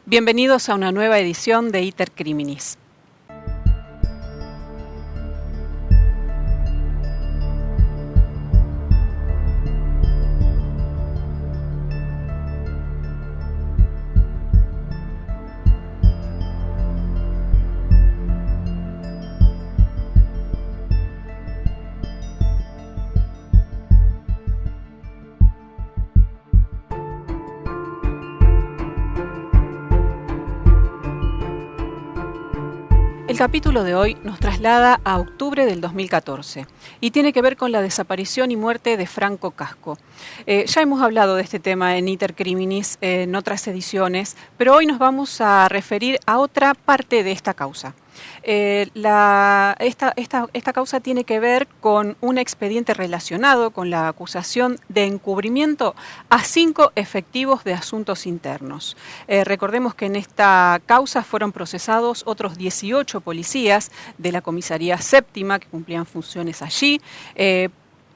Bienvenidos a una nueva edición de Iter Criminis. El capítulo de hoy nos traslada a octubre del 2014 y tiene que ver con la desaparición y muerte de Franco Casco. Ya hemos hablado de este tema en Iter Criminis en otras ediciones, pero hoy nos vamos a referir a otra parte de esta causa. Esta causa tiene que ver con un expediente relacionado con la acusación de encubrimiento a 5 efectivos de asuntos internos. Recordemos que en esta causa fueron procesados otros 18 policías de la comisaría séptima que cumplían funciones allí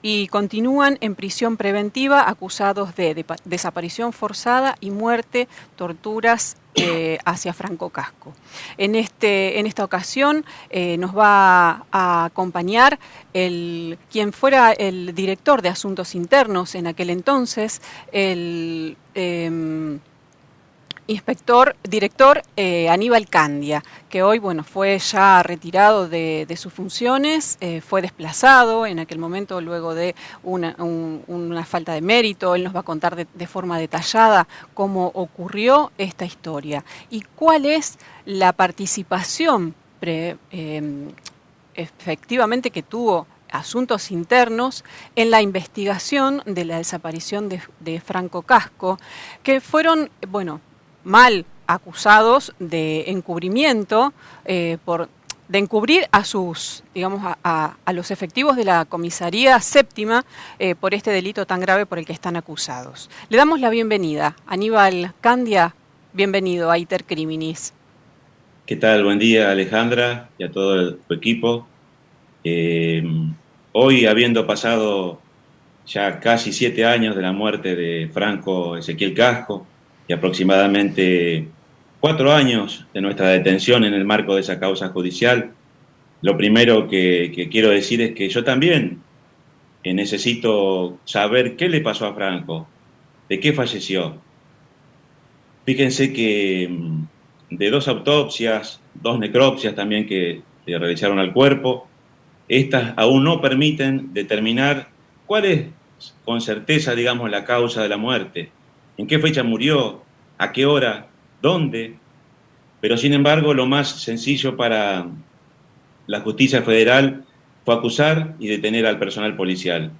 y continúan en prisión preventiva acusados de desaparición forzada y muerte, torturas hacia Franco Casco. En esta ocasión nos va a acompañar quien fuera el director de Asuntos Internos en aquel entonces, el director Aníbal Candia, que hoy fue ya retirado de sus funciones, fue desplazado en aquel momento luego de una falta de mérito. Él nos va a contar de forma detallada cómo ocurrió esta historia y cuál es la participación efectivamente que tuvo Asuntos Internos en la investigación de la desaparición de Franco Casco, que fueron, mal acusados de encubrimiento, de encubrir a sus, a los efectivos de la comisaría séptima por este delito tan grave por el que están acusados. Le damos la bienvenida. Aníbal Candia, bienvenido a Iter Criminis. ¿Qué tal? Buen día, Alejandra, y a todo tu equipo. Hoy, habiendo pasado ya casi 7 años de la muerte de Franco Ezequiel Casco, y aproximadamente 4 años de nuestra detención en el marco de esa causa judicial, lo primero que quiero decir es que yo también necesito saber qué le pasó a Franco, de qué falleció. Fíjense que de 2 autopsias, 2 necropsias también que se realizaron al cuerpo, estas aún no permiten determinar cuál es con certeza, la causa de la muerte. ¿En qué fecha murió? ¿A qué hora? ¿Dónde? Pero sin embargo, lo más sencillo para la justicia federal fue acusar y detener al personal policial.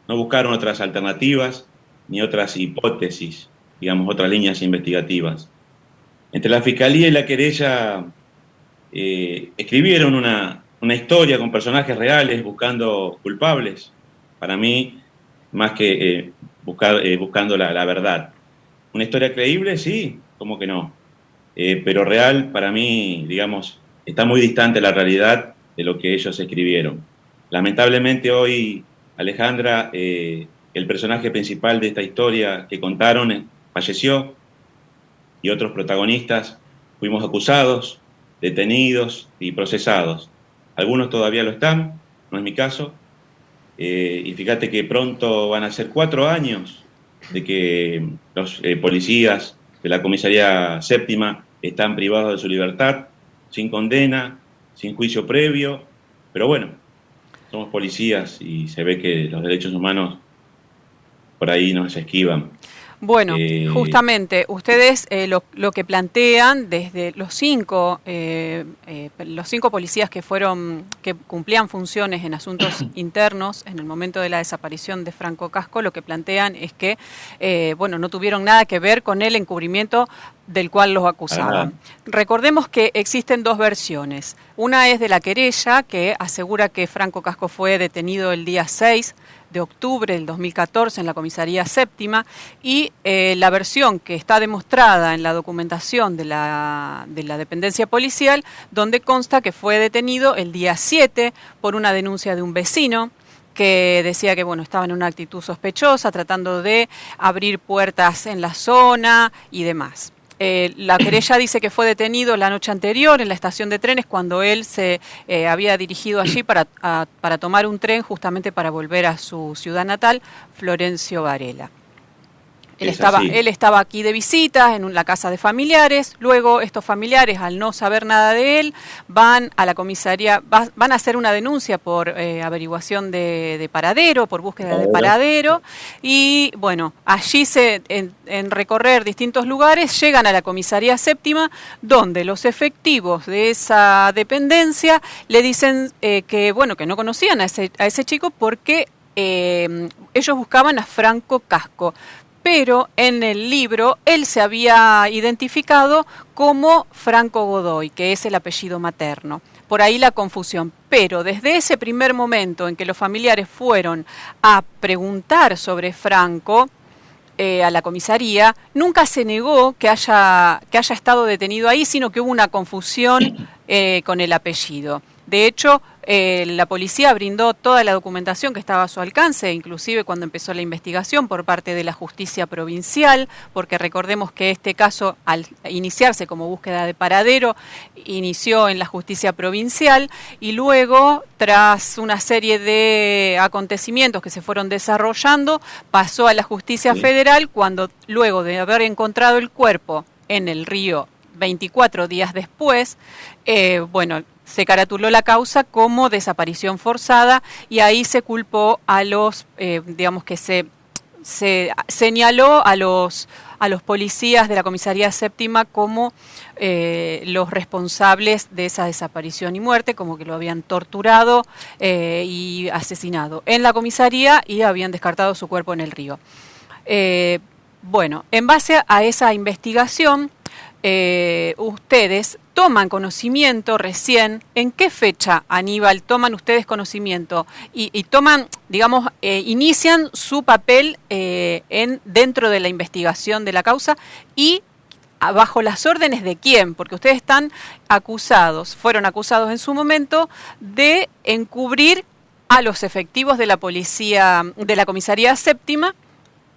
No buscaron otras alternativas ni otras hipótesis, otras líneas investigativas. Entre la Fiscalía y la querella escribieron una historia con personajes reales buscando culpables. Para mí, más que buscando la verdad. ¿Una historia creíble? Sí, ¿cómo que no? Pero real, para mí, está muy distante la realidad de lo que ellos escribieron. Lamentablemente hoy, Alejandra, el personaje principal de esta historia que contaron falleció y otros protagonistas fuimos acusados, detenidos y procesados. Algunos todavía lo están, no es mi caso, y fíjate que pronto van a ser 4 años de que los policías de la comisaría séptima están privados de su libertad, sin condena, sin juicio previo, pero somos policías y se ve que los derechos humanos por ahí nos esquivan. Justamente, ustedes lo que plantean desde los 5 policías que cumplían funciones en asuntos internos en el momento de la desaparición de Franco Casco, lo que plantean es que no tuvieron nada que ver con el encubrimiento del cual los acusaban. Recordemos que existen 2 versiones. Una es de la querella, que asegura que Franco Casco fue detenido el día 6 de octubre del 2014 en la comisaría séptima, y la versión que está demostrada en la documentación de la dependencia policial, donde consta que fue detenido el día 7 por una denuncia de un vecino que decía que estaba en una actitud sospechosa, tratando de abrir puertas en la zona y demás. La querella dice que fue detenido la noche anterior en la estación de trenes cuando él se había dirigido allí para tomar un tren justamente para volver a su ciudad natal, Florencio Varela. Él estaba aquí de visita en la casa de familiares, luego estos familiares, al no saber nada de él, van a la comisaría, van a hacer una denuncia por averiguación de paradero, por búsqueda de paradero, y bueno, allí en recorrer distintos lugares llegan a la comisaría séptima, donde los efectivos de esa dependencia le dicen que no conocían a ese chico porque ellos buscaban a Franco Casco. Pero en el libro él se había identificado como Franco Godoy, que es el apellido materno. Por ahí la confusión. Pero desde ese primer momento en que los familiares fueron a preguntar sobre Franco a la comisaría, nunca se negó que haya estado detenido ahí, sino que hubo una confusión con el apellido. De hecho, la policía brindó toda la documentación que estaba a su alcance, inclusive cuando empezó la investigación por parte de la justicia provincial, porque recordemos que este caso, al iniciarse como búsqueda de paradero, inició en la justicia provincial y luego, tras una serie de acontecimientos que se fueron desarrollando, pasó a la justicia federal cuando, luego de haber encontrado el cuerpo en el río 24 días después, se caratuló la causa como desaparición forzada y ahí se culpó a los, se señaló a los policías de la comisaría séptima como los responsables de esa desaparición y muerte, como que lo habían torturado y asesinado en la comisaría y habían descartado su cuerpo en el río. En base a esa investigación, ustedes toman conocimiento recién. ¿En qué fecha, Aníbal, toman ustedes conocimiento y toman, inician su papel dentro de la investigación de la causa y bajo las órdenes de quién? Porque ustedes fueron acusados en su momento de encubrir a los efectivos de la policía, de la comisaría séptima,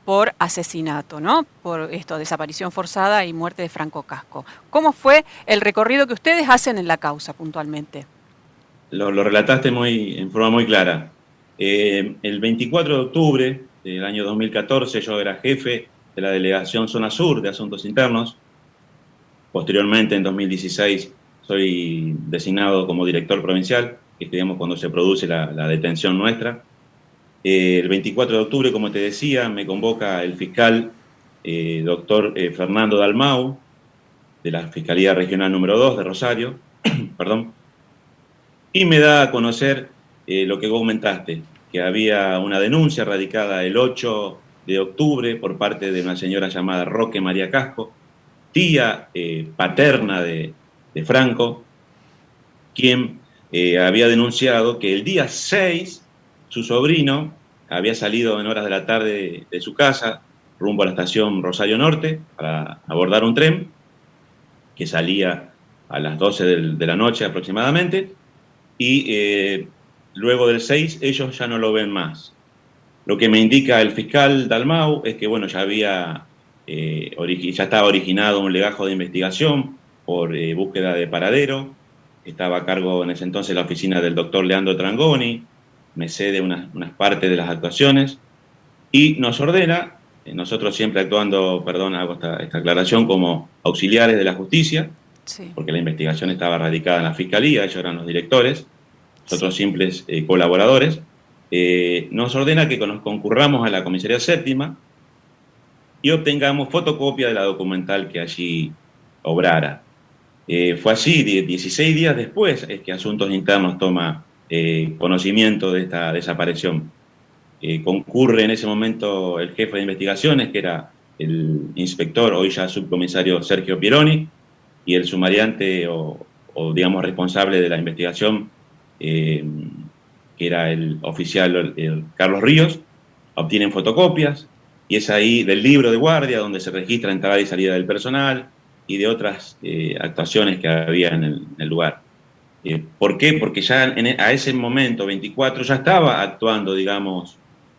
por asesinato, ¿no? Por desaparición forzada y muerte de Franco Casco. ¿Cómo fue el recorrido que ustedes hacen en la causa puntualmente? Lo relataste en forma muy clara. El 24 de octubre del año 2014 yo era jefe de la Delegación Zona Sur de Asuntos Internos. Posteriormente, en 2016, soy designado como director provincial, que es cuando se produce la detención nuestra. El 24 de octubre, como te decía, me convoca el fiscal doctor Fernando Dalmau, de la Fiscalía Regional número 2 de Rosario, perdón, y me da a conocer lo que vos comentaste, que había una denuncia radicada el 8 de octubre por parte de una señora llamada Roque María Casco, tía paterna de Franco, quien había denunciado que el día 6 su sobrino había salido en horas de la tarde de su casa rumbo a la estación Rosario Norte para abordar un tren que salía a las 12 de la noche aproximadamente y luego del 6 ellos ya no lo ven más. Lo que me indica el fiscal Dalmau es que ya estaba originado un legajo de investigación por búsqueda de paradero. Estaba a cargo en ese entonces la oficina del doctor Leandro Trangoni, me cede unas partes de las actuaciones y nos ordena, nosotros siempre actuando, hago esta aclaración, como auxiliares de la justicia, porque la investigación estaba radicada en la fiscalía, ellos eran los directores, nosotros simples colaboradores, nos ordena que nos concurramos a la comisaría séptima y obtengamos fotocopia de la documental que allí obrara. Fue así, 16 días después es que Asuntos Internos toma conocimiento de esta desaparición. Concurre en ese momento el jefe de investigaciones, que era el inspector, hoy ya subcomisario Sergio Pieroni, y el sumariante o responsable de la investigación, que era el oficial Carlos Ríos. Obtienen fotocopias y es ahí del libro de guardia donde se registra entrada y salida del personal y de otras actuaciones que había en el lugar. ¿Por qué? Porque ya a ese momento, 24, ya estaba actuando,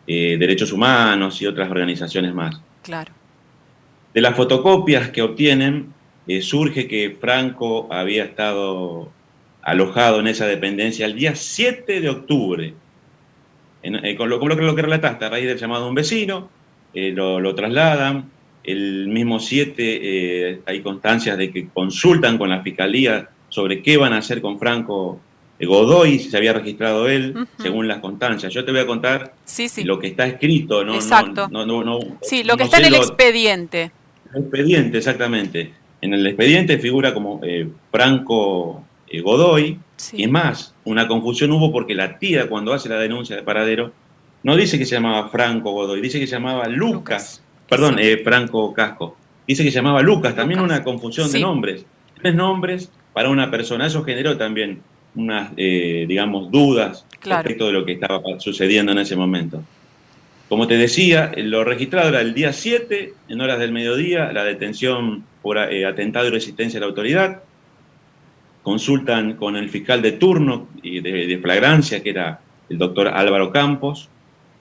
Derechos Humanos y otras organizaciones más. Claro. De las fotocopias que obtienen, surge que Franco había estado alojado en esa dependencia el día 7 de octubre. Con lo que relataste, a raíz del llamado de un vecino, lo trasladan. El mismo 7 hay constancias de que consultan con la fiscalía sobre qué van a hacer con Franco Godoy, si se había registrado él, según las constancias. Yo te voy a contar lo que está escrito, no, exacto. Sí, lo que está en el expediente. El expediente, exactamente. En el expediente figura como Franco Godoy, y es más, una confusión hubo porque la tía, cuando hace la denuncia de paradero, no dice que se llamaba Franco Godoy, dice que se llamaba Lucas. Perdón, Franco Casco. Dice que se llamaba Lucas, también una confusión de nombres. 3 nombres para una persona. Eso generó también unas, digamos, dudas respecto de lo que estaba sucediendo en ese momento. Como te decía, lo registrado era el día 7, en horas del mediodía, la detención por atentado y resistencia a la autoridad. Consultan con el fiscal de turno y de flagrancia, que era el doctor Álvaro Campos,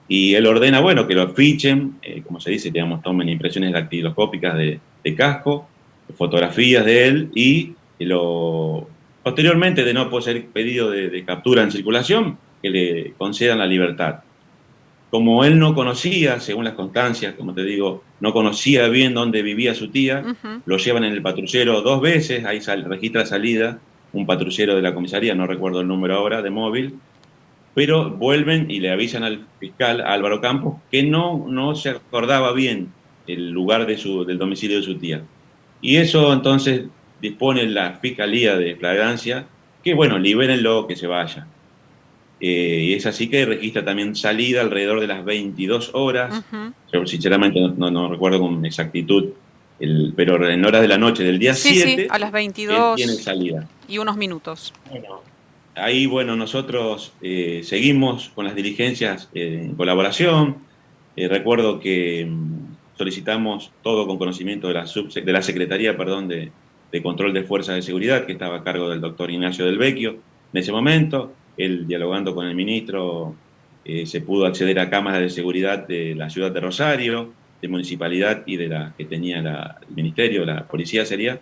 y él ordena, bueno, que lo fichen, como se dice, digamos, tomen impresiones dactiloscópicas de Casco, fotografías de él, y posteriormente, de no poseer pedido de captura en circulación, que le concedan la libertad. Como él no conocía, según las constancias, como te digo, no conocía bien dónde vivía su tía, lo llevan en el patrullero 2 veces, ahí registra salida, un patrullero de la comisaría, no recuerdo el número ahora, de móvil, pero vuelven y le avisan al fiscal Álvaro Campos que no se acordaba bien el lugar del domicilio de su tía. Y eso entonces dispone la fiscalía de flagrancia que, bueno, libérenlo, que se vaya. Y es así que registra también salida alrededor de las 22 horas. Yo sinceramente no recuerdo con exactitud, pero en horas de la noche del día 7, sí, a las 22 tiene salida. Y unos minutos. Bueno, ahí, nosotros seguimos con las diligencias en colaboración. Recuerdo que solicitamos todo con conocimiento de la Secretaría de Control de Fuerzas de Seguridad, que estaba a cargo del doctor Ignacio Del Vecchio en ese momento. Él, dialogando con el ministro, se pudo acceder a cámaras de seguridad de la ciudad de Rosario, de Municipalidad y de la que tenía el Ministerio, la Policía sería.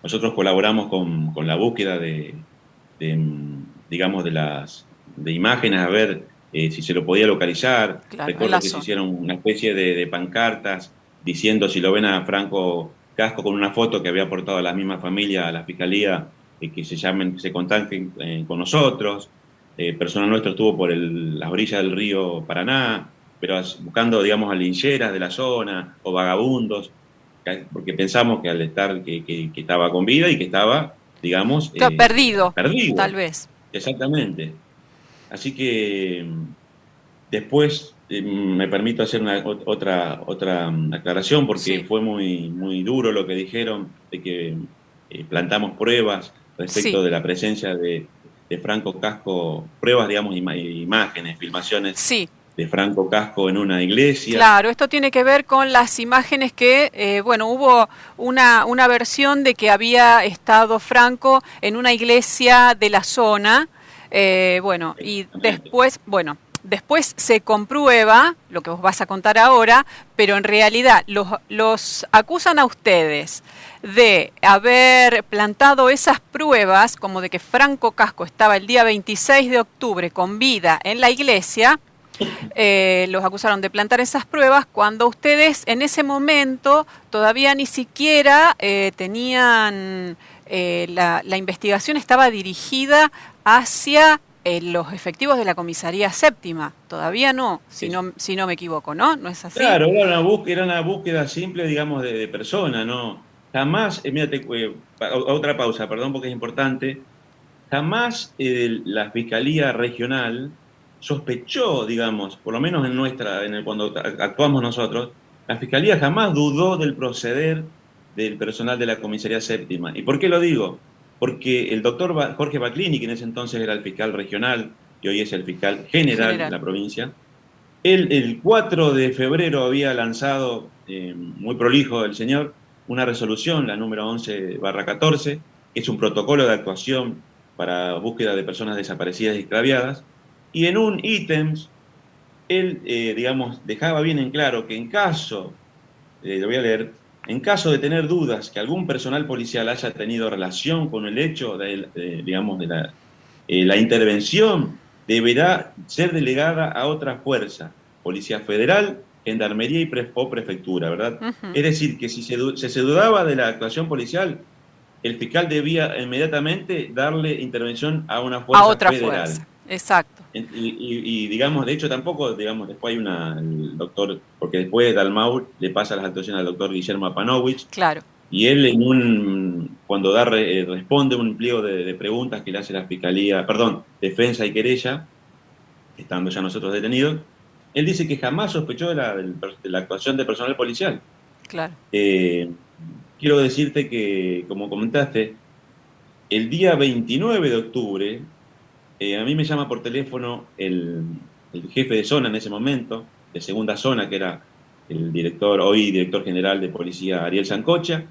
Nosotros colaboramos con la búsqueda de imágenes, a ver si se lo podía localizar. Recuerdo que se hicieron una especie de pancartas diciendo, si lo ven a Franco Casco, con una foto que había aportado a la misma familia, a la Fiscalía, que se contacten con nosotros. Personal nuestro estuvo por las orillas del río Paraná, pero buscando, digamos, a lincheras de la zona o vagabundos, porque pensamos que al estar, que estaba con vida y que estaba, digamos... perdido, tal vez. Exactamente. Así que después me permito hacer otra aclaración, porque fue muy duro lo que dijeron, de que plantamos pruebas respecto de la presencia de Franco Casco, pruebas, digamos, imágenes, filmaciones de Franco Casco en una iglesia. Claro, esto tiene que ver con las imágenes que, hubo una versión de que había estado Franco en una iglesia de la zona, y después se comprueba lo que vos vas a contar ahora, pero en realidad los acusan a ustedes de haber plantado esas pruebas, como de que Franco Casco estaba el día 26 de octubre con vida en la iglesia. Los acusaron de plantar esas pruebas cuando ustedes en ese momento todavía ni siquiera tenían, la investigación estaba dirigida hacia los efectivos de la comisaría séptima. Todavía no, si no me equivoco, ¿no? ¿No es así? Claro, era una búsqueda simple, digamos, de persona, ¿no? Jamás, otra pausa, perdón, porque es importante, jamás la Fiscalía Regional sospechó, digamos, por lo menos cuando actuamos nosotros, la Fiscalía jamás dudó del proceder del personal de la Comisaría Séptima. ¿Y por qué lo digo? Porque el doctor Jorge Baclini, que en ese entonces era el fiscal regional y hoy es el fiscal general de la provincia, él el 4 de febrero había lanzado, muy prolijo el señor, una resolución, la número 11/14, que es un protocolo de actuación para búsqueda de personas desaparecidas y extraviadas, y en un ítem, él, dejaba bien en claro que en caso, lo voy a leer, en caso de tener dudas que algún personal policial haya tenido relación con el hecho digamos, de la intervención, deberá ser delegada a otra fuerza, Policía Federal, Gendarmería o Prefectura, ¿verdad? Ujú. Es decir, que si se dudaba de la actuación policial, el fiscal debía inmediatamente darle intervención a una A fuerza otra federal. fuerza, exacto. Digamos, de hecho tampoco, digamos, después hay el doctor, porque después de Dalmau le pasa las actuaciones al doctor Guillermo Apanovich, Claro. y él cuando responde un pliego de preguntas que le hace la Fiscalía, perdón, Defensa y Querella, estando ya nosotros detenidos, él dice que jamás sospechó de la actuación de personal policial. Claro. Eh, Quiero decirte que, como comentaste, el día 29 de octubre, a mí me llama por teléfono el jefe de zona en ese momento, de segunda zona, que era el director, hoy director general de policía Ariel Sancocha.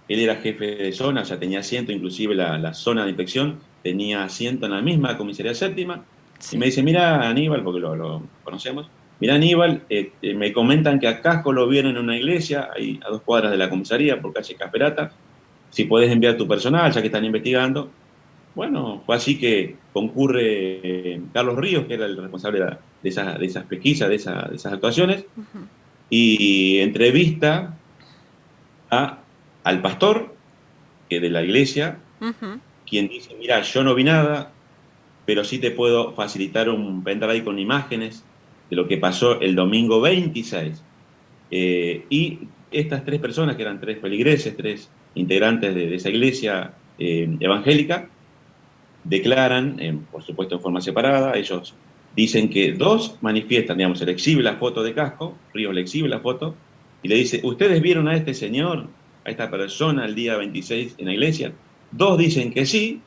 Él era jefe de zona, o sea, tenía asiento, inclusive la zona de inspección tenía asiento en la misma comisaría séptima. Y me Sí. dice, mira Aníbal, porque lo conocemos, mira Aníbal, me comentan que a Casco lo vieron en una iglesia, ahí a 2 cuadras de la comisaría, por calle Casperata, si puedes enviar tu personal, ya que están investigando. Bueno, fue así que concurre Carlos Ríos, que era el responsable de esas pesquisas, de esas actuaciones, Ujú. y entrevista a, al pastor que de la iglesia, Ujú. quien dice, mira, yo no vi nada, pero sí te puedo facilitar un pendrive con imágenes de lo que pasó el domingo 26. Y estas 3 personas, que eran 3 feligreses, 3 integrantes de esa iglesia evangélica, declaran, por supuesto en forma separada, ellos dicen que 2 manifiestan, digamos, se le exhibe la foto de Casco, Ríos le exhibe la foto, y le dice, ¿ustedes vieron a este señor, a esta persona el día 26 en la iglesia? 2 dicen que sí,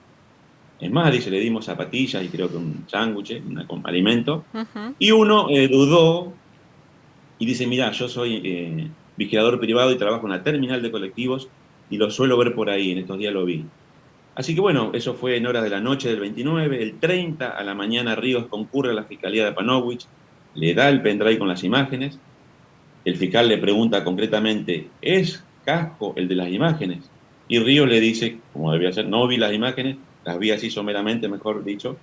es más, dice, le dimos zapatillas y creo que un sándwich, con alimento, Ujú. y uno dudó y dice, mira, yo soy vigilador privado y trabajo en la terminal de colectivos y lo suelo ver por ahí, en estos días lo vi. Así que bueno, eso fue en horas de la noche del 29, el 30 a la mañana Ríos concurre a la Fiscalía de Panovich, le da el pendrive con las imágenes, el fiscal le pregunta concretamente, ¿es Casco el de las imágenes? Y Ríos le dice, como debía ser, no vi las imágenes, las vi así someramente, mejor dicho,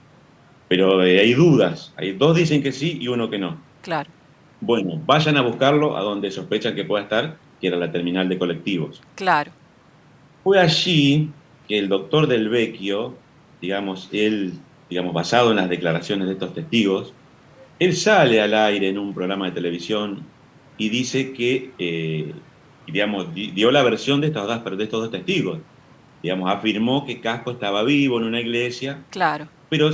pero hay dudas, hay 2 dicen que sí y uno que no. Claro. Bueno, vayan a buscarlo a donde sospechan que pueda estar, que era la terminal de colectivos. Claro. Fue allí que el doctor Del Vecchio, digamos, él, digamos, basado en las declaraciones de estos testigos, él sale al aire en un programa de televisión y dice que, digamos, dio la versión de estos 2 testigos. Digamos, afirmó que Casco estaba vivo en una iglesia, Claro. pero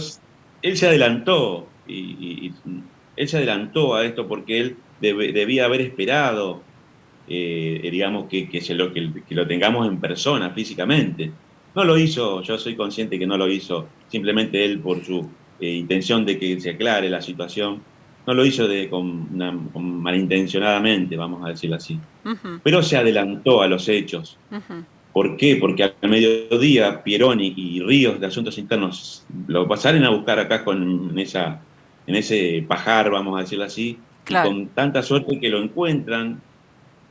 él se adelantó, él se adelantó a esto porque él debía haber esperado, digamos, que lo tengamos en persona, físicamente. No lo hizo, yo soy consciente que no lo hizo simplemente él por su intención de que se aclare la situación, no lo hizo con malintencionadamente, vamos a decirlo así, Ujú. pero se adelantó a los hechos. Ujú. ¿Por qué? Porque al mediodía Pieroni y Ríos de Asuntos Internos lo pasaron a buscar acá en ese pajar, vamos a decirlo así, y Claro. con tanta suerte que lo encuentran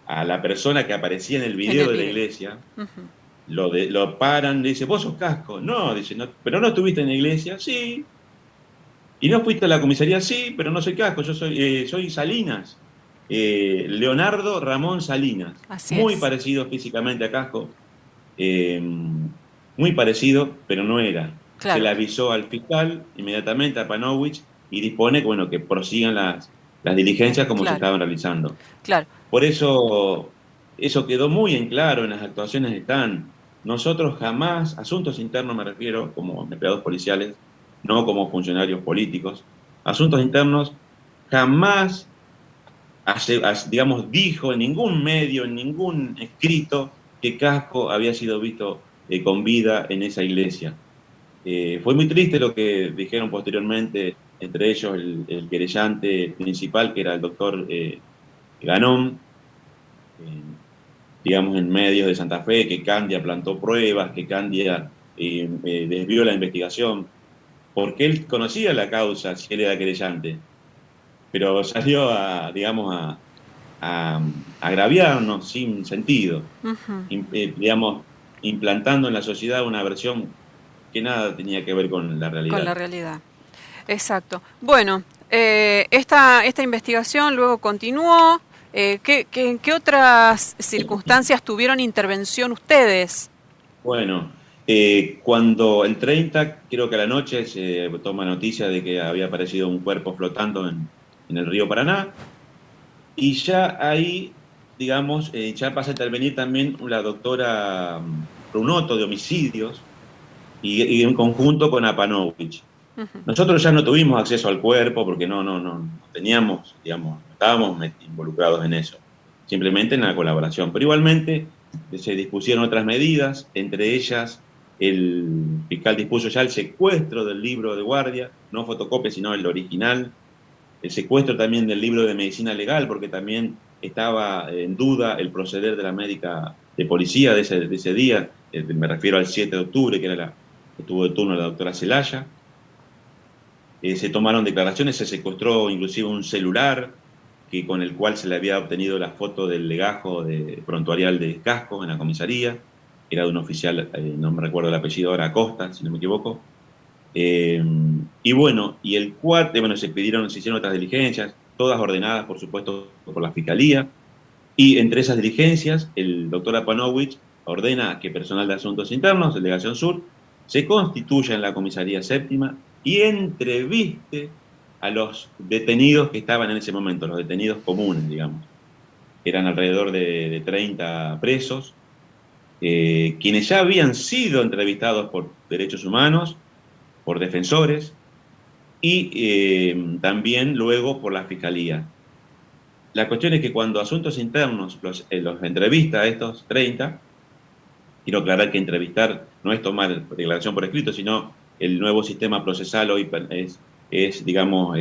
a la persona que aparecía en el En video el de la video. iglesia, Ujú. lo paran, le dice, ¿vos sos Casco? No, dice, no, ¿pero no estuviste en la iglesia? Sí. ¿Y no fuiste a la comisaría? Sí, pero no soy Casco, yo soy Salinas. Leonardo Ramón Salinas, Así muy es. parecido físicamente a Casco, eh, muy parecido, pero no era. Se Claro. le avisó al fiscal inmediatamente a Panowicz y dispone que, bueno, que prosigan las diligencias como se Claro. estaban realizando. Claro. Por eso quedó muy en claro en las actuaciones están. Nosotros jamás, asuntos internos me refiero, como empleados policiales, no como funcionarios políticos, asuntos internos jamás, digamos, dijo en ningún medio, en ningún escrito, que Casco había sido visto con vida en esa iglesia. Fue muy triste lo que dijeron posteriormente, entre ellos el querellante principal, que era el doctor Ganón, eh, digamos, en medios de Santa Fe, que Candia plantó pruebas, que Candia desvió la investigación, porque él conocía la causa si él era querellante, pero salió a, digamos, a agraviarnos sin sentido, Ujú. digamos, implantando en la sociedad una versión que nada tenía que ver con la Con la realidad. realidad. Exacto. Bueno, esta investigación luego continuó. ¿En qué otras circunstancias tuvieron intervención ustedes? Bueno, cuando el 30, creo que a la noche, se toma noticia de que había aparecido un cuerpo flotando en el río Paraná, y ya ahí, digamos, ya pasa a intervenir también la doctora Prunoto de homicidios, y en conjunto con Apanovich. Ujú. Nosotros ya no tuvimos acceso al cuerpo porque no teníamos, digamos, no estábamos involucrados en eso, simplemente en la colaboración. Pero igualmente se dispusieron otras medidas, entre ellas el fiscal dispuso ya el secuestro del libro de guardia, no fotocopia, sino el original, el secuestro también del libro de medicina legal, porque también estaba en duda el proceder de la médica de policía de ese día, me refiero al 7 de octubre, que era que tuvo de turno la doctora Celaya. Se tomaron declaraciones, se secuestró inclusive un celular con el cual se le había obtenido la foto del legajo prontuarial de Casco en la comisaría, era de un oficial, no me recuerdo el apellido ahora, Acosta, si no me equivoco. Y bueno, y el cuarto, bueno, se hicieron otras diligencias, todas ordenadas, por supuesto, por la Fiscalía, y entre esas diligencias, el doctor Apanovich ordena que personal de Asuntos Internos, Delegación Sur, se constituya en la comisaría séptima y entreviste a los detenidos que estaban en ese momento, los detenidos comunes, digamos. Eran alrededor de 30 presos, quienes ya habían sido entrevistados por derechos humanos, por defensores y también luego por la Fiscalía. La cuestión es que cuando Asuntos Internos los entrevista a estos 30, quiero aclarar que entrevistar no es tomar declaración por escrito, sino el nuevo sistema procesal hoy digamos,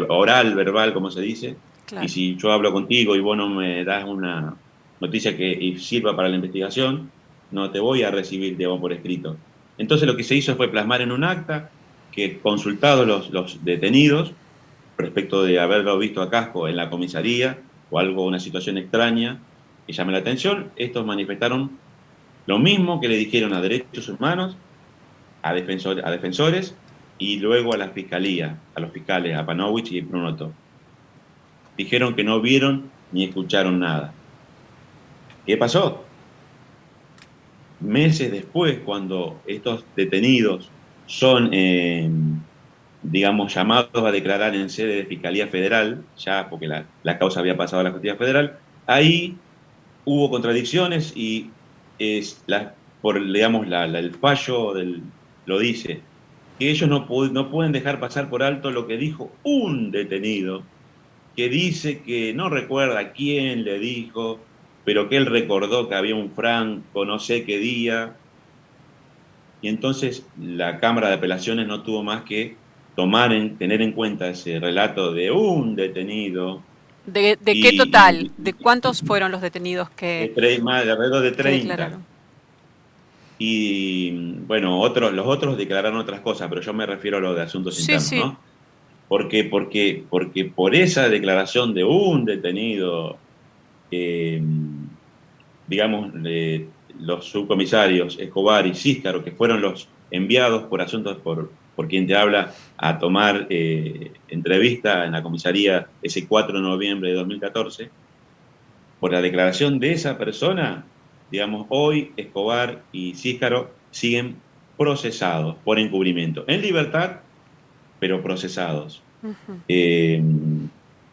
oral, verbal, como se dice, y Claro. si yo hablo contigo y vos no me das una noticia que sirva para la investigación, no te voy a recibir, digamos, por escrito. Entonces lo que se hizo fue plasmar en un acta que consultados los detenidos, respecto de haberlo visto a Casco en la comisaría o algo, una situación extraña que llame la atención, estos manifestaron lo mismo que le dijeron a derechos humanos, a defensores y luego a la fiscalía, a los fiscales, a Panovich y Prunoto. Dijeron que no vieron ni escucharon nada. ¿Qué pasó? Meses después, cuando estos detenidos son, digamos, llamados a declarar en sede de Fiscalía Federal, ya porque la causa había pasado a la Justicia Federal, ahí hubo contradicciones y digamos, el fallo lo dice, que ellos no pueden dejar pasar por alto lo que dijo un detenido, que dice que no recuerda quién le dijo, pero que él recordó que había un franco, no sé qué día, y entonces la Cámara de Apelaciones no tuvo más que tener en cuenta ese relato de un detenido ¿De qué y, total? ¿De cuántos fueron los detenidos más de alrededor de que 30. declararon? Y bueno, los otros declararon otras cosas, pero yo me refiero a lo de asuntos Sí, internos, sí. ¿no? Porque por esa declaración de un detenido, eh, digamos, los subcomisarios Escobar y Císcaro, que fueron los enviados por asuntos por quien te habla a tomar entrevista en la comisaría ese 4 de noviembre de 2014, por la declaración de esa persona, digamos, hoy Escobar y Císcaro siguen procesados por encubrimiento, en libertad, pero procesados. Ujú.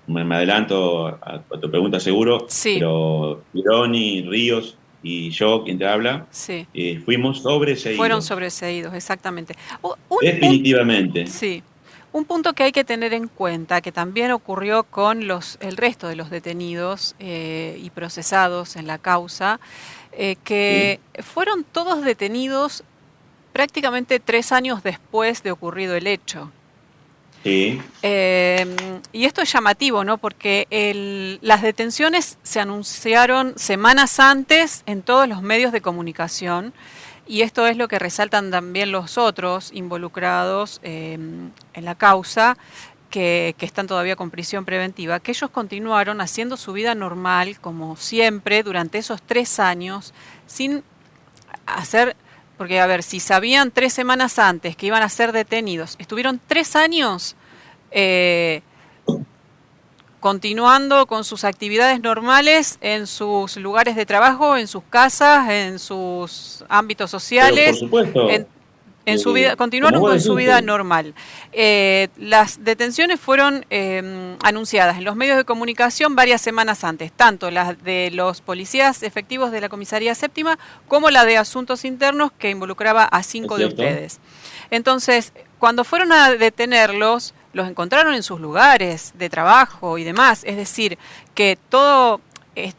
Me adelanto a tu pregunta seguro, Sí, pero Pironi, Ríos y yo, quien te habla, sí. fuimos Fueron sobreseídos, sobreseídos, exactamente. definitivamente. Sí. Un punto que hay que tener en cuenta, que también ocurrió con el resto de los detenidos y procesados en la causa, que ¿Sí? fueron todos detenidos prácticamente 3 años después de ocurrido el hecho. Sí, Y esto es llamativo, ¿no? Porque las detenciones se anunciaron semanas antes en todos los medios de comunicación, y esto es lo que resaltan también los otros involucrados en la causa, que están todavía con prisión preventiva, que ellos continuaron haciendo su vida normal, como siempre, durante esos 3 años, sin hacer, porque a ver, si sabían 3 semanas antes que iban a ser detenidos, estuvieron 3 años continuando con sus actividades normales en sus lugares de trabajo, en sus casas, en sus ámbitos Pero por sociales, supuesto, en su vida, como continuaron vos con su decís, vida normal. Las detenciones fueron anunciadas en los medios de comunicación varias semanas antes, tanto las de los policías efectivos de la Comisaría Séptima como la de Asuntos Internos, que involucraba a ¿es 5 de cierto? ustedes. Entonces, cuando fueron a detenerlos, los encontraron en sus lugares de trabajo y demás. Es decir, que todo,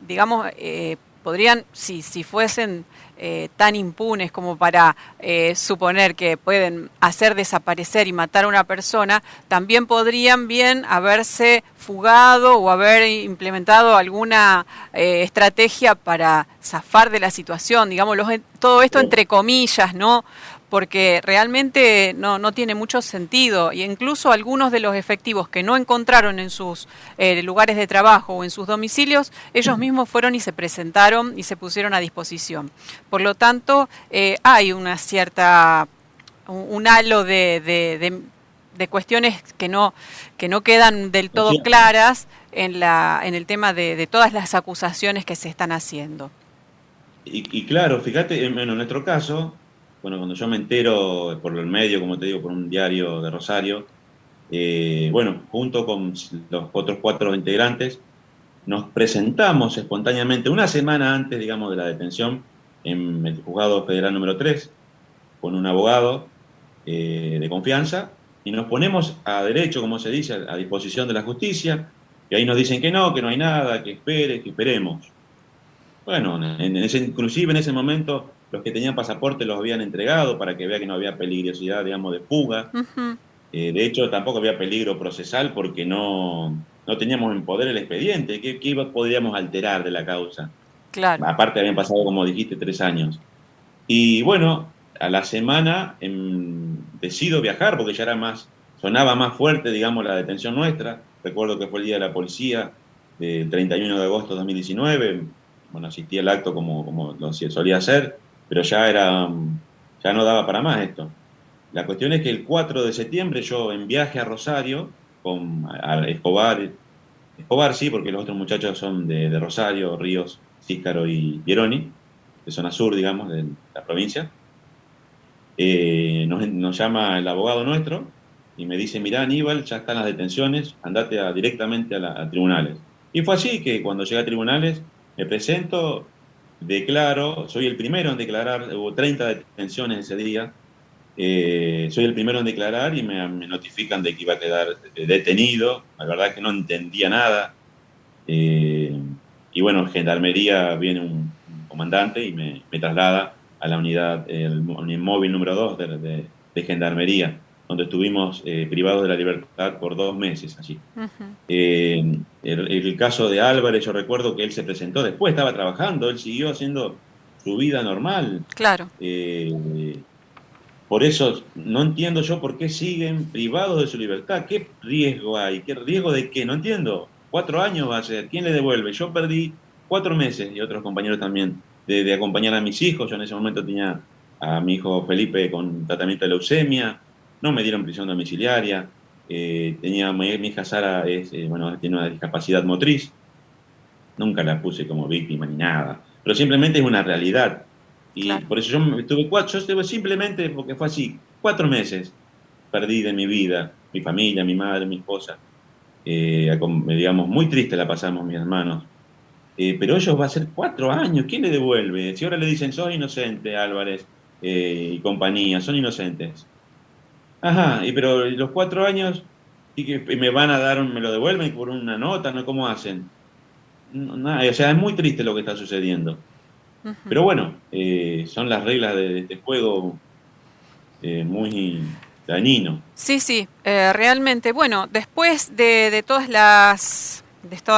digamos, podrían, si fuesen tan impunes como para suponer que pueden hacer desaparecer y matar a una persona, también podrían bien haberse fugado o haber implementado alguna estrategia para zafar de la situación, digamos, todo esto Pero, entre comillas, ¿no? Porque realmente no tiene mucho sentido, y incluso algunos de los efectivos que no encontraron en sus lugares de trabajo o en sus domicilios, ellos mismos fueron y se presentaron y se pusieron a disposición. Por lo tanto, hay una cierta, un halo de cuestiones que no quedan del o todo sea, claras en el tema de todas las acusaciones que se están haciendo. y claro, fíjate, en nuestro caso, bueno, cuando yo me entero por el medio, como te digo, por un diario de Rosario, bueno, junto con los otros 4 integrantes, nos presentamos espontáneamente una semana antes, digamos, de la detención en el juzgado federal número 3 con un abogado de confianza y nos ponemos a derecho, como se dice, a disposición de la justicia, y ahí nos dicen que no hay nada, que espere, que esperemos. Bueno, inclusive en ese momento los que tenían pasaporte los habían entregado para que vea que no había peligrosidad, digamos, de fuga. Ujú, De hecho, tampoco había peligro procesal porque no teníamos en poder el expediente. ¿Qué podríamos alterar de la causa? claro. Aparte habían pasado, como dijiste, 3 años. Y bueno, a la semana decido viajar porque ya sonaba más fuerte, digamos, la detención nuestra. Recuerdo que fue el Día de la Policía del 31 de agosto de 2019. Bueno, asistí al acto como lo solía hacer, pero ya no daba para más esto. La cuestión es que el 4 de septiembre yo en viaje a Rosario con a Escobar sí, porque los otros muchachos son de Rosario, Ríos, Císcaro y Pieroni, de zona sur, digamos, de la provincia. Nos llama el abogado nuestro y me dice, mirá Aníbal, ya están las detenciones, andate directamente a tribunales. Y fue así que cuando llegué a tribunales me presento, declaro, soy el primero en declarar, hubo 30 detenciones ese día, soy el primero en declarar y me notifican de que iba a quedar detenido, la verdad es que no entendía nada, eh, y bueno, Gendarmería viene un comandante y me traslada a la unidad, el móvil número 2 de Gendarmería, donde estuvimos privados de la libertad por 2 meses allí. Ujú, El caso de Álvarez, yo recuerdo que él se presentó, después estaba trabajando, él siguió haciendo su vida normal. claro. Por eso no entiendo yo por qué siguen privados de su libertad. ¿Qué riesgo hay? ¿Qué riesgo de qué? No entiendo. 4 años va a ser. ¿Quién le devuelve? Yo perdí 4 meses y otros compañeros también de acompañar a mis hijos. Yo en ese momento tenía a mi hijo Felipe con tratamiento de leucemia. No me dieron prisión domiciliaria. Tenía mi hija Sara, bueno, tiene una discapacidad motriz. Nunca la puse como víctima ni nada. Pero simplemente es una realidad. Y Claro. por eso yo estuve simplemente, porque fue así, 4 meses perdí de mi vida, mi familia, mi madre, mi esposa. Digamos, muy triste la pasamos mis hermanos. Pero ellos va a ser 4 años, ¿quién le devuelve? Si ahora le dicen, sos inocente, Álvarez y compañía, son inocentes. Ajá, pero los 4 años, y que me van a dar, me lo devuelven por una nota, ¿no? ¿Cómo hacen? No, nada, o sea, es muy triste lo que está sucediendo. Ujú. Pero bueno, son las reglas de este juego muy dañino. Sí, sí, realmente. Bueno, después de todas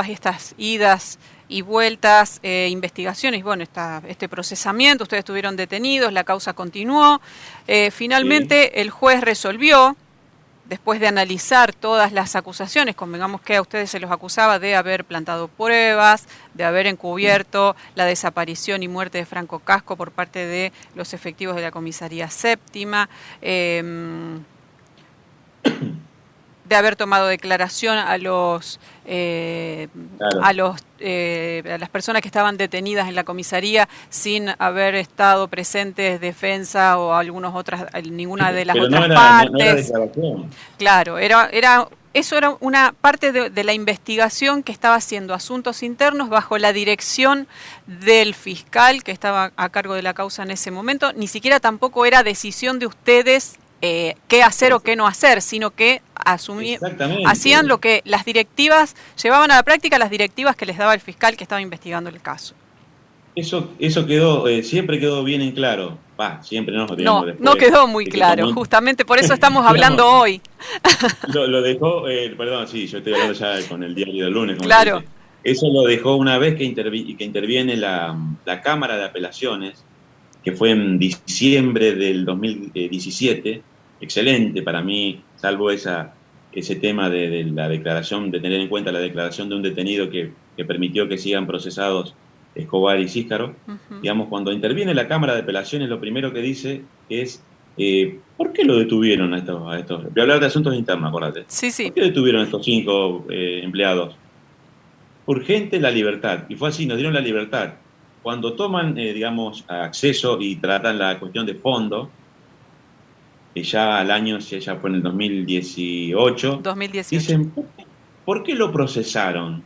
estas idas y vueltas, investigaciones, bueno, este procesamiento, ustedes estuvieron detenidos, la causa continuó. Sí, Finalmente el juez resolvió después de analizar todas las acusaciones, convengamos que a ustedes se los acusaba de haber plantado pruebas, de haber encubierto la desaparición y muerte de Franco Casco por parte de los efectivos de la Comisaría Séptima, de haber tomado declaración a Claro. las personas que estaban detenidas en la comisaría sin haber estado presentes defensa o ninguna de las Pero otras no era partes. declaración. Claro, eso era una parte de la investigación que estaba haciendo Asuntos Internos bajo la dirección del fiscal que estaba a cargo de la causa en ese momento. Ni siquiera tampoco era decisión de ustedes qué hacer o qué no hacer, sino que hacían lo Exactamente. que las directivas, llevaban a la práctica las directivas que les daba el fiscal que estaba investigando el caso. Eso quedó, siempre quedó bien en claro. Siempre no, digamos, No después quedó muy de que claro, tomó, justamente por eso estamos hablando digamos, hoy. lo dejó, perdón, sí, yo estoy hablando ya con el diario del lunes, como se Claro. dice. Eso lo dejó una vez que interviene la Cámara de Apelaciones, que fue en diciembre del 2017, excelente para mí, salvo ese tema de la declaración, de tener en cuenta la declaración de un detenido que permitió que sigan procesados Escobar y Císcaro. Uh-huh. Digamos, cuando interviene la Cámara de Apelaciones, lo primero que dice es, ¿por qué lo detuvieron a estos? Voy a hablar de asuntos internos, acordate. Sí, ¿Por sí. qué detuvieron a estos 5 empleados? Urgente la libertad. Y fue así, nos dieron la libertad. Cuando toman, digamos, acceso y tratan la cuestión de fondo, que ya al año, ya fue en el 2018, 2018. dicen, ¿por qué lo procesaron?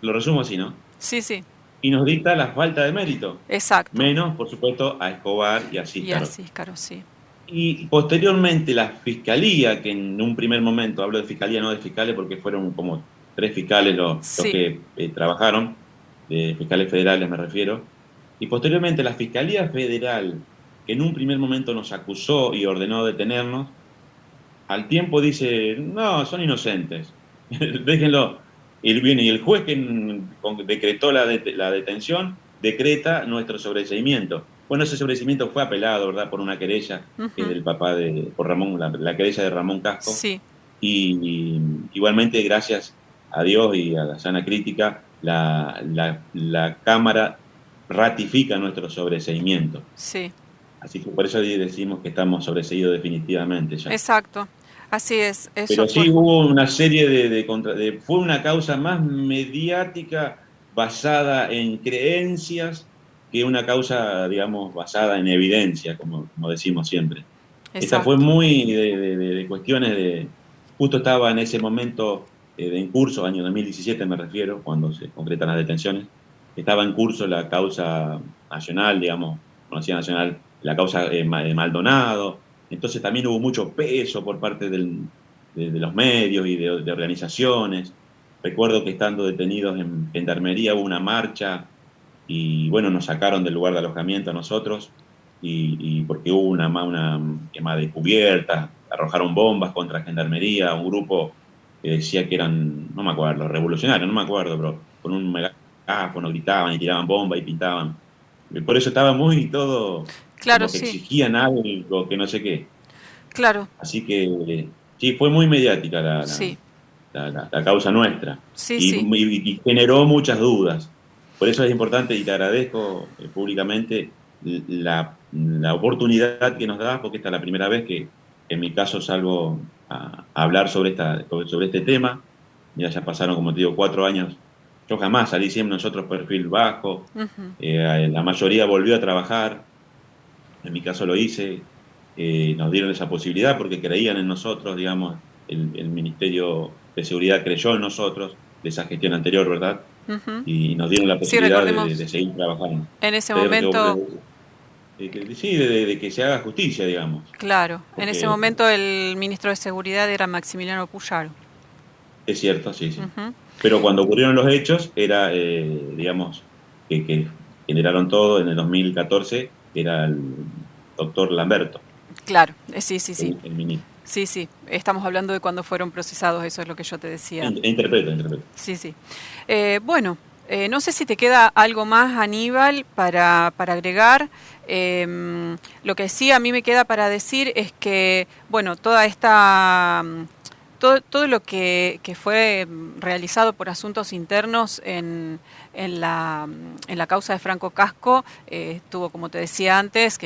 Lo resumo así, ¿no? Sí, sí. Y nos dicta la falta de mérito. Exacto. Menos, por supuesto, a Escobar y a Y Císcaro. así, claro, sí. Y posteriormente la fiscalía, que en un primer momento, hablo de fiscalía, no de fiscales, porque fueron como 3 fiscales los Sí. que trabajaron, de fiscales federales me refiero, y posteriormente la Fiscalía Federal, que en un primer momento nos acusó y ordenó detenernos, al tiempo dice, no, son inocentes, déjenlo. Y el juez que decretó la detención decreta nuestro sobreseimiento. Bueno, ese sobreseimiento fue apelado, ¿verdad?, por una querella que es Uh-huh. del papá por Ramón, la querella de Ramón Casco. Sí, Y igualmente, gracias a Dios y a la sana crítica, la Cámara ratifica nuestro sobreseimiento. sí. Así que por eso decimos que estamos sobreseídos definitivamente ya. Exacto. Así es, eso Pero sí fue. hubo una serie fue una causa más mediática basada en creencias que una causa, digamos, basada en evidencia, como decimos siempre. Esta fue Exacto. muy de cuestiones justo estaba en ese momento en curso, año 2017 me refiero, cuando se concretan las detenciones, estaba en curso la causa nacional, digamos, conocida nacional, la causa de Maldonado. Entonces también hubo mucho peso por parte de los medios y de organizaciones. Recuerdo que estando detenidos en Gendarmería hubo una marcha y bueno, nos sacaron del lugar de alojamiento a nosotros y porque hubo una quema de cubiertas, arrojaron bombas contra Gendarmería, un grupo que decía que eran, no me acuerdo, los revolucionarios, no me acuerdo, pero con un megáfono gritaban y tiraban bombas y pintaban. Y por eso estaba muy todo Claro, como que sí. exigían algo, que no sé qué. Claro, Así que sí, fue muy mediática sí. la causa nuestra Sí, sí. y generó muchas dudas. Por eso es importante y te agradezco públicamente la oportunidad que nos das, porque esta es la primera vez que en mi caso salgo a hablar sobre este tema. Ya pasaron, como te digo, 4 años. Yo jamás salí, siempre nosotros perfil bajo. Uh-huh. La mayoría volvió a trabajar. En mi caso lo hice. Nos dieron esa posibilidad porque creían en nosotros, digamos, el Ministerio de Seguridad creyó en nosotros, de esa gestión anterior, ¿verdad? Uh-huh. Y nos dieron la Sí, posibilidad recordemos, de seguir trabajando. en ese De, momento, sí, de que se haga justicia, digamos. claro, en ese Porque momento el ministro de Seguridad era Maximiliano Puyaro. es cierto, sí, sí. Uh-huh. Pero cuando ocurrieron los hechos, era, digamos, que generaron todo en el 2014, era el doctor Lamberto, Claro, sí, sí, sí. el ministro. Sí, sí. Estamos hablando de cuando fueron procesados, eso es lo que yo te decía. Interpreta. Sí, sí. Bueno, No sé si te queda algo más, Aníbal, para agregar. Lo que sí a mí me queda para decir es que, bueno, todo lo que fue realizado por Asuntos Internos en la causa de Franco Casco, tuvo, como te decía antes,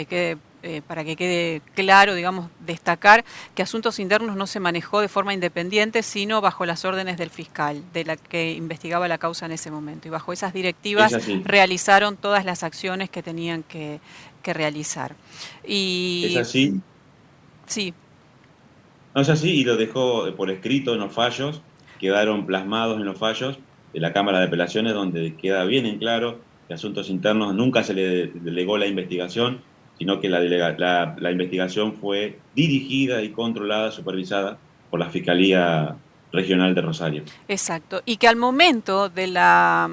para que quede claro, digamos, destacar que Asuntos Internos no se manejó de forma independiente, sino bajo las órdenes del fiscal, de la que investigaba la causa en ese momento. Y bajo esas Es directivas así, realizaron todas las acciones que tenían que realizar. es Y así. sí, No es así y lo dejó por escrito en los fallos, quedaron plasmados en los fallos de la Cámara de Apelaciones, donde queda bien en claro que Asuntos Internos nunca se le delegó la investigación, sino que la investigación fue dirigida y controlada, supervisada por la Fiscalía Regional de Rosario. exacto. Y que al momento de la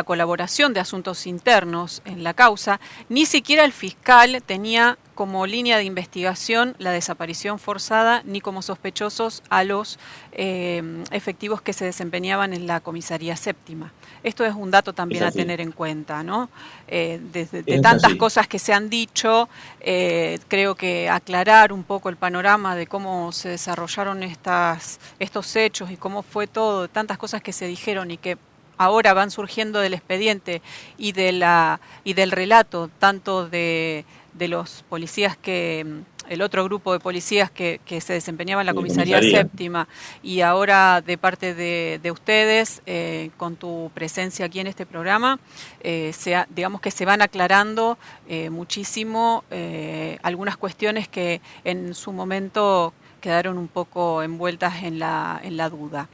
colaboración de Asuntos Internos en la causa, ni siquiera el fiscal tenía como línea de investigación la desaparición forzada ni como sospechosos a los efectivos que se desempeñaban en la comisaría séptima. Esto es un dato Es también a así, tener en cuenta, ¿no? De es tantas así. cosas que se han dicho, creo que aclarar un poco el panorama de cómo se desarrollaron estos hechos y cómo fue todo, tantas cosas que se dijeron y que ahora van surgiendo del expediente y del relato, tanto de los policías el otro grupo de policías que se desempeñaba en la De comisaría comisaría. séptima y ahora de parte de ustedes, con tu presencia aquí en este programa, digamos que se van aclarando muchísimo algunas cuestiones que en su momento quedaron un poco envueltas en la duda.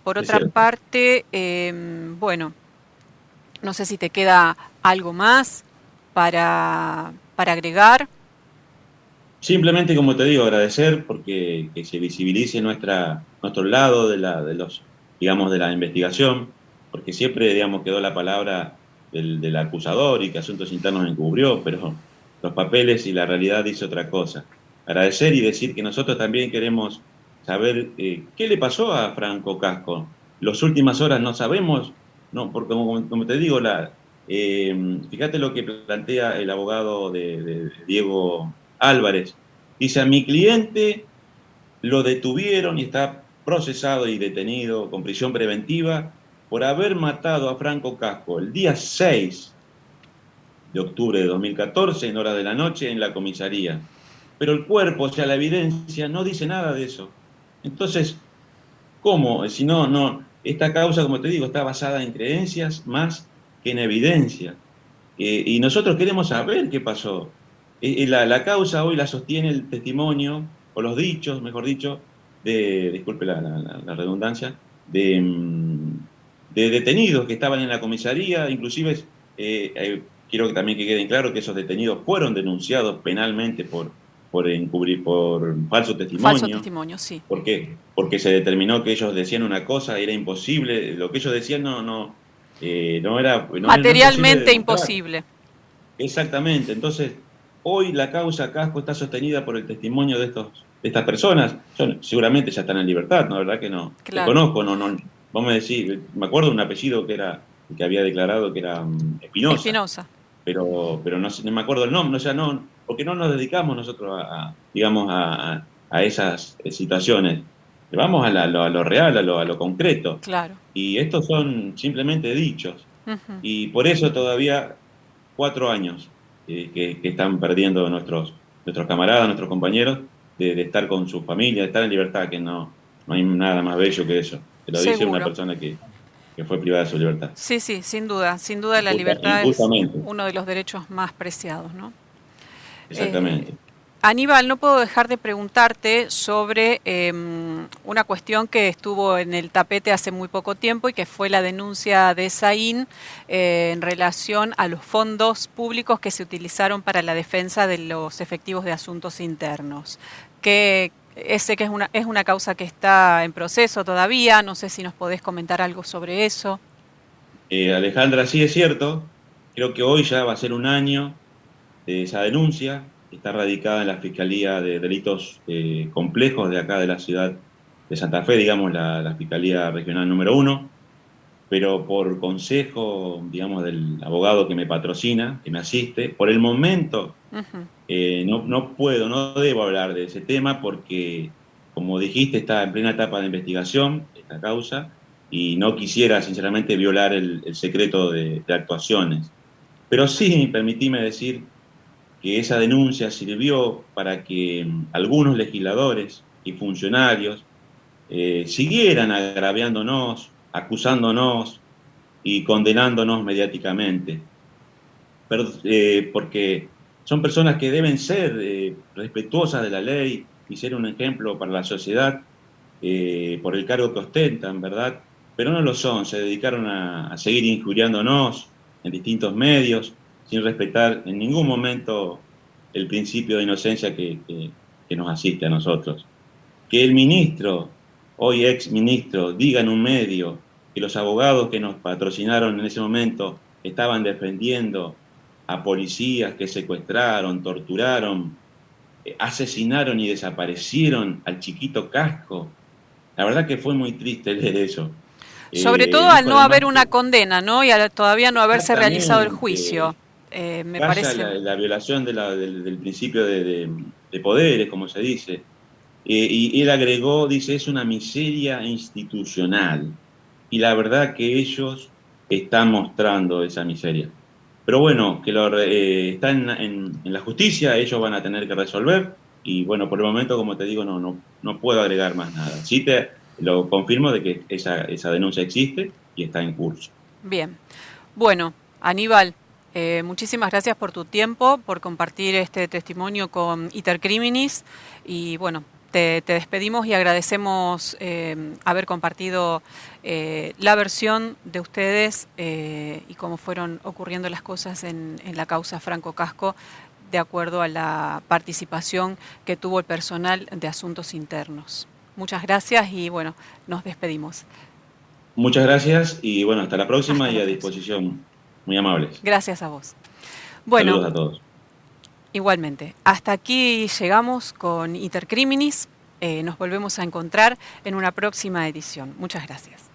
Por Es otra cierto. parte, bueno, no sé si te queda algo más para agregar. Simplemente, como te digo, agradecer porque que se visibilice nuestro lado digamos, de la investigación, porque siempre, digamos, quedó la palabra del acusador y que Asuntos Internos encubrió, pero los papeles y la realidad dice otra cosa. Agradecer y decir que nosotros también queremos saber qué le pasó a Franco Casco. Las últimas horas no sabemos, no, porque como te digo, fíjate lo que plantea el abogado de Diego Álvarez. Dice, a mi cliente lo detuvieron y está procesado y detenido con prisión preventiva por haber matado a Franco Casco el día 6 de octubre de 2014 en horas de la noche en la comisaría. Pero el cuerpo, o sea, la evidencia, no dice nada de eso. Entonces, ¿cómo? Si no, esta causa, como te digo, está basada en creencias más que en evidencia. Y nosotros queremos saber qué pasó. La causa hoy la sostiene el testimonio, o los dichos, mejor dicho, disculpe la redundancia, de detenidos que estaban en la comisaría, inclusive quiero que también que queden claro que esos detenidos fueron denunciados penalmente por encubrir, por falso Falso testimonio. testimonio, sí. ¿Por qué? Porque se determinó que ellos decían una cosa, era imposible, lo que ellos decían no es posible de Materialmente demostrar. imposible. Exactamente. Entonces, hoy la causa Casco está sostenida por el testimonio de estas personas. Seguramente ya están en libertad, ¿no? ¿Verdad que no? Claro. Desconozco, no. Vos me decís, me acuerdo de un apellido que había declarado que era Espinosa, Espinosa. pero no me acuerdo el nombre, o sea, no, porque no nos dedicamos nosotros digamos, a esas situaciones. Vamos a lo real, a lo concreto. Claro. Y estos son simplemente dichos. Ujú. Y por eso todavía 4 años que están perdiendo nuestros camaradas, nuestros compañeros, de estar con su familia, de estar en libertad, que no hay nada más bello que eso. Te lo dice una Seguro. persona que fue privada de su libertad. Sí, sí, sin duda. Sin duda la libertad es Injustamente, uno de los derechos más preciados, ¿no? Eh, exactamente. Aníbal, no puedo dejar de preguntarte sobre una cuestión que estuvo en el tapete hace muy poco tiempo y que fue la denuncia de Saín en relación a los fondos públicos que se utilizaron para la defensa de los efectivos de asuntos internos. Sé que es una causa que está en proceso todavía, no sé si nos podés comentar algo sobre eso. Alejandra, sí es cierto, creo que hoy ya va a ser un año de esa denuncia, está radicada en la Fiscalía de Delitos Complejos de acá de la ciudad de Santa Fe, digamos, la Fiscalía Regional número 1. pero por consejo, digamos, del abogado que me patrocina, que me asiste, por el momento no puedo, no debo hablar de ese tema porque, como dijiste, está en plena etapa de investigación esta causa y no quisiera, sinceramente, violar el secreto de actuaciones. Pero sí, permitíme decir que esa denuncia sirvió para que algunos legisladores y funcionarios siguieran agraviándonos, acusándonos y condenándonos mediáticamente. Porque son personas que deben ser respetuosas de la ley y ser un ejemplo para la sociedad por el cargo que ostentan, ¿verdad? Pero no lo son, se dedicaron a seguir injuriándonos en distintos medios, sin respetar en ningún momento el principio de inocencia que nos asiste a nosotros. Que el ministro, hoy ex ministro, diga en un medio que los abogados que nos patrocinaron en ese momento estaban defendiendo a policías que secuestraron, torturaron, asesinaron y desaparecieron al chiquito Casco. La verdad que fue muy triste leer eso. Sobre todo al Dijo no además haber una condena, ¿no? Y al todavía no haberse realizado el juicio. exactamente, Me vaya parece. la violación del principio de poderes, como se dice. Y él agregó, dice, es una miseria institucional. Y la verdad que ellos están mostrando esa miseria. Pero bueno, que está en la justicia, ellos van a tener que resolver. Y bueno, por el momento, como te digo, no puedo agregar más nada. Sí te lo confirmo de que esa denuncia existe y está en curso. Bien. Bueno, Aníbal, muchísimas gracias por tu tiempo, por compartir este testimonio con Iter Criminis y bueno, te despedimos y agradecemos haber compartido la versión de ustedes y cómo fueron ocurriendo las cosas en la causa Franco Casco de acuerdo a la participación que tuvo el personal de asuntos internos. Muchas gracias y bueno, nos despedimos. Muchas gracias y bueno, hasta la próxima Hasta y la a próxima. disposición. Muy amables. Gracias a vos. Bueno, Saludos a todos. igualmente. Hasta aquí llegamos con Intercriminis. Nos volvemos a encontrar en una próxima edición. Muchas gracias.